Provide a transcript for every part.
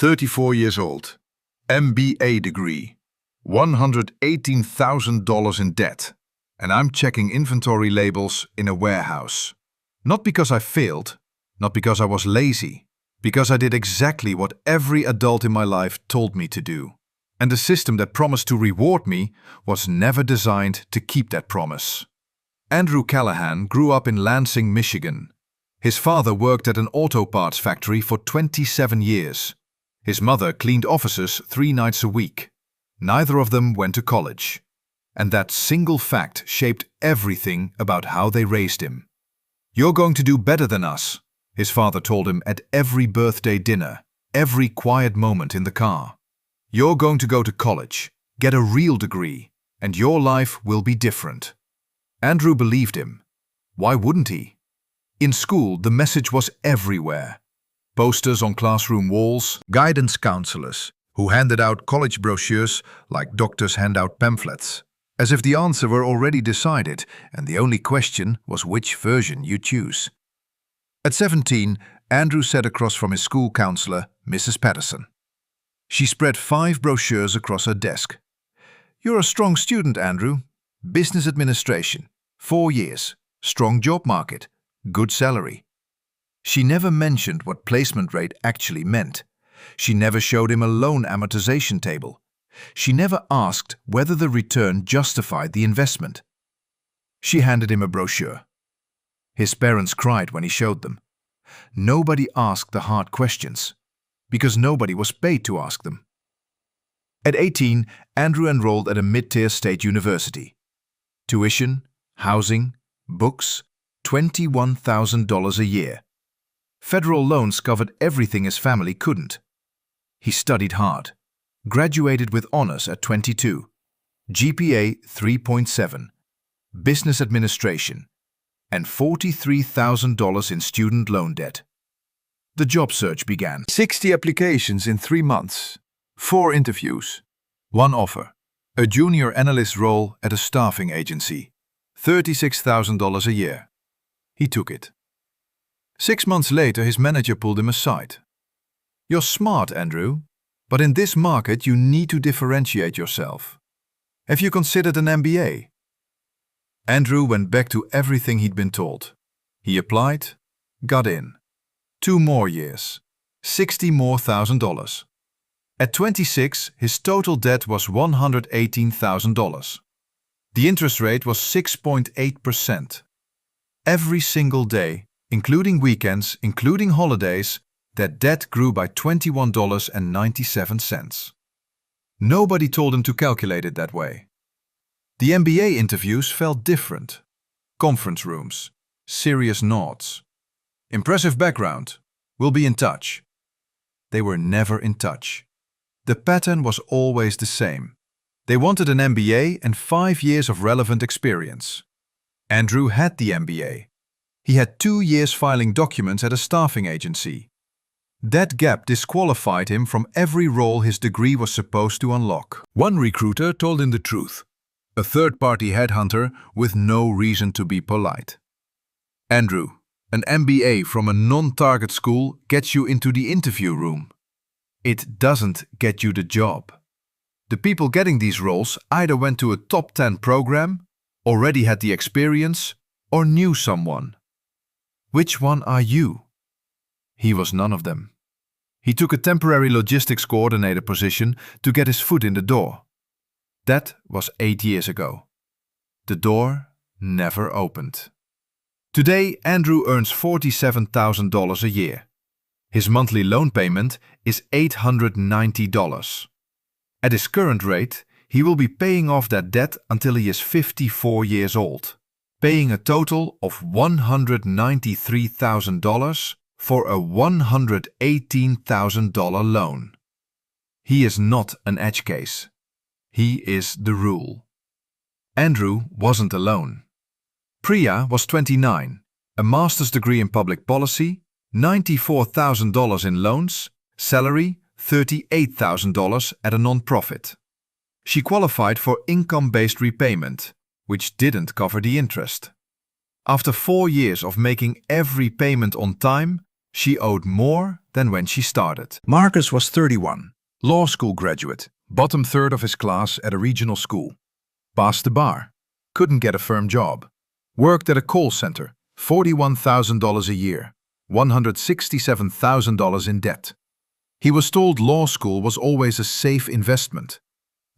34 years old. MBA degree. $118,000 in debt. And I'm checking inventory labels in a warehouse. Not because I failed, not because I was lazy, because I did exactly what every adult in my life told me to do. And the system that promised to reward me was never designed to keep that promise. Andrew Callahan grew up in Lansing, Michigan. His father worked at an auto parts factory for 27 years. His mother cleaned offices 3 nights a week. Neither of them went to college. And that single fact shaped everything about how they raised him. "You're going to do better than us," his father told him at every birthday dinner, every quiet moment in the car. "You're going to go to college, get a real degree, and your life will be different." Andrew believed him. Why wouldn't he? In school, the message was everywhere. Posters on classroom walls, guidance counselors who handed out college brochures like doctors hand out pamphlets, as if the answer were already decided and the only question was which version you choose. At 17, Andrew sat across from his school counselor, Mrs. Patterson. She spread 5 brochures across her desk. "You're a strong student, Andrew. Business administration, 4 years, strong job market, good salary." She never mentioned what placement rate actually meant. She never showed him a loan amortization table. She never asked whether the return justified the investment. She handed him a brochure. His parents cried when he showed them. Nobody asked the hard questions, because nobody was paid to ask them. At 18, Andrew enrolled at a mid-tier state university. Tuition, housing, books, $21,000 a year. Federal loans covered everything his family couldn't. He studied hard, graduated with honors at 22, GPA 3.7, business administration, and $43,000 in student loan debt. The job search began. 60 applications in 3 months, 4 interviews, 1 offer, a junior analyst role at a staffing agency, $36,000 a year. He took it. 6 months later, his manager pulled him aside. "You're smart, Andrew, but in this market you need to differentiate yourself. Have you considered an MBA?" Andrew went back to everything he'd been told. He applied, got in. 2 more years, $60,000 more. At 26, his total debt was $118,000. The interest rate was 6.8%. Every single day, including weekends, including holidays, that debt grew by $21.97. Nobody told him to calculate it that way. The MBA interviews felt different. Conference rooms, serious nods. Impressive background, we'll be in touch. They were never in touch. The pattern was always the same. They wanted an MBA and 5 years of relevant experience. Andrew had the MBA. He had 2 years filing documents at a staffing agency. That gap disqualified him from every role his degree was supposed to unlock. One recruiter told him the truth. A third-party headhunter with no reason to be polite. "Andrew, an MBA from a non-target school gets you into the interview room. It doesn't get you the job." The people getting these roles either went to a top 10 program, already had the experience, or knew someone. Which one are you? He was none of them. He took a temporary logistics coordinator position to get his foot in the door. That was 8 years ago. The door never opened. Today, Andrew earns $47,000 a year. His monthly loan payment is $890. At his current rate, he will be paying off that debt until he is 54 years old, paying a total of $193,000 for a $118,000 loan. He is not an edge case. He is the rule. Andrew wasn't alone. Priya was 29, a master's degree in public policy, $94,000 in loans, salary $38,000 at a non-profit. She qualified for income-based repayment, which didn't cover the interest. After 4 years of making every payment on time, She owed more than when she started. Marcus was 31, law school graduate, bottom third of his class at a regional school. Passed the bar, couldn't get a firm job. Worked at a call center, $41,000 a year, $167,000 in debt. He was told law school was always a safe investment.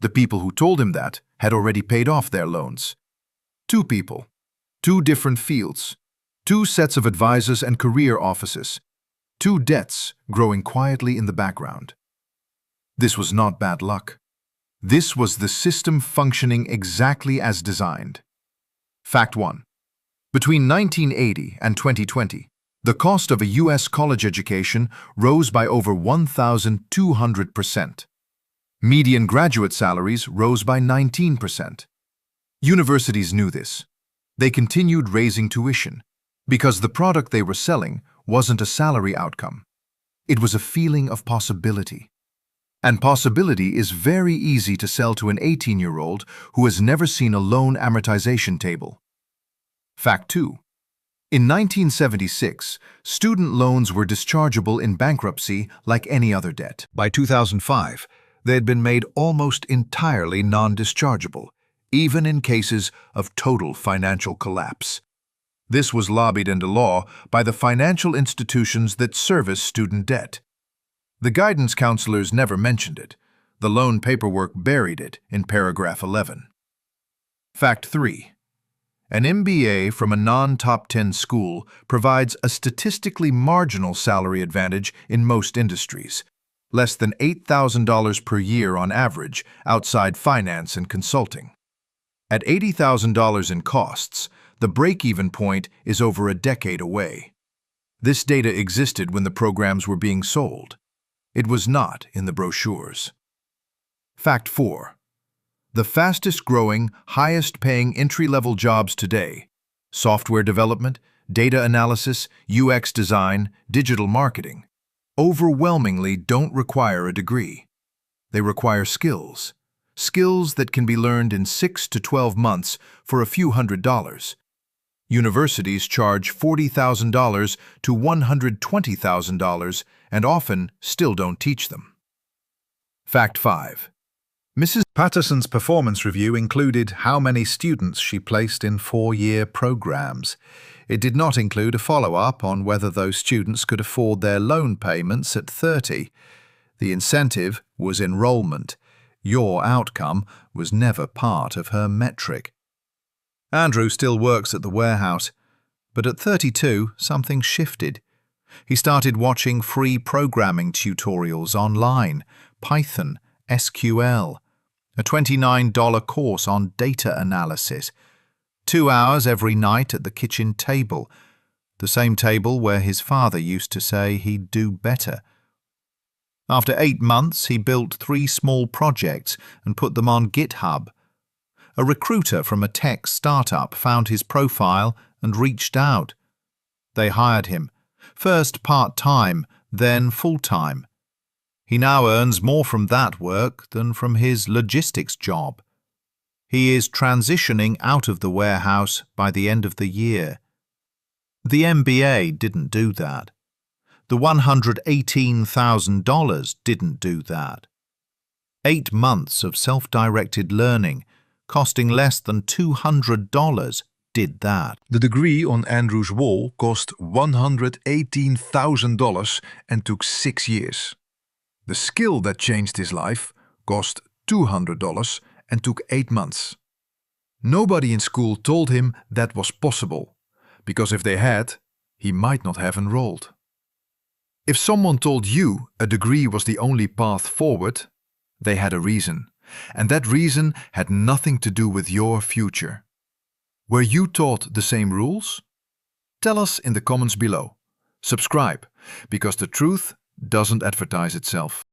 The people who told him that had already paid off their loans. Two people, two different fields, two sets of advisors and career offices, two debts growing quietly in the background. This was not bad luck. This was the system functioning exactly as designed. Fact 1. Between 1980 and 2020, the cost of a U.S. college education rose by over 1,200%. Median graduate salaries rose by 19%. Universities knew this. They continued raising tuition because the product they were selling wasn't a salary outcome. It was a feeling of possibility. And possibility is very easy to sell to an 18-year-old who has never seen a loan amortization table. Fact 2. In 1976, student loans were dischargeable in bankruptcy like any other debt. By 2005, they had been made almost entirely non-dischargeable, even in cases of total financial collapse. This was lobbied into law by the financial institutions that service student debt. The guidance counselors never mentioned it. The loan paperwork buried it in paragraph 11. Fact 3. An MBA from a non-top 10 school provides a statistically marginal salary advantage in most industries, less than $8,000 per year on average outside finance and consulting. At $80,000 in costs, the break-even point is over a decade away. This data existed when the programs were being sold. It was not in the brochures. Fact 4. The fastest-growing, highest-paying entry-level jobs today, software development, data analysis, UX design, digital marketing, overwhelmingly don't require a degree. They require skills. Skills that can be learned in 6 to 12 months for a few $100s. Universities charge $40,000 to $120,000 and often still don't teach them. Fact 5. Mrs. Patterson's performance review included how many students she placed in 4-year programs. It did not include a follow-up on whether those students could afford their loan payments at 30. The incentive was enrollment. Your outcome was never part of her metric. Andrew still works at the warehouse, but at 32, something shifted. He started watching free programming tutorials online, Python, SQL, a $29 course on data analysis, 2 hours every night at the kitchen table, the same table where his father used to say he'd do better. After 8 months, he built 3 small projects and put them on GitHub. A recruiter from a tech startup found his profile and reached out. They hired him, first part-time, then full-time. He now earns more from that work than from his logistics job. He is transitioning out of the warehouse by the end of the year. The MBA didn't do that. The $118,000 didn't do that. 8 months of self-directed learning, costing less than $200, did that. The degree on Andrew's wall cost $118,000 and took 6 years. The skill that changed his life cost $200 and took 8 months. Nobody in school told him that was possible, because if they had, he might not have enrolled. If someone told you a degree was the only path forward, they had a reason, and that reason had nothing to do with your future. Were you taught the same rules? Tell us in the comments below. Subscribe, because the truth doesn't advertise itself.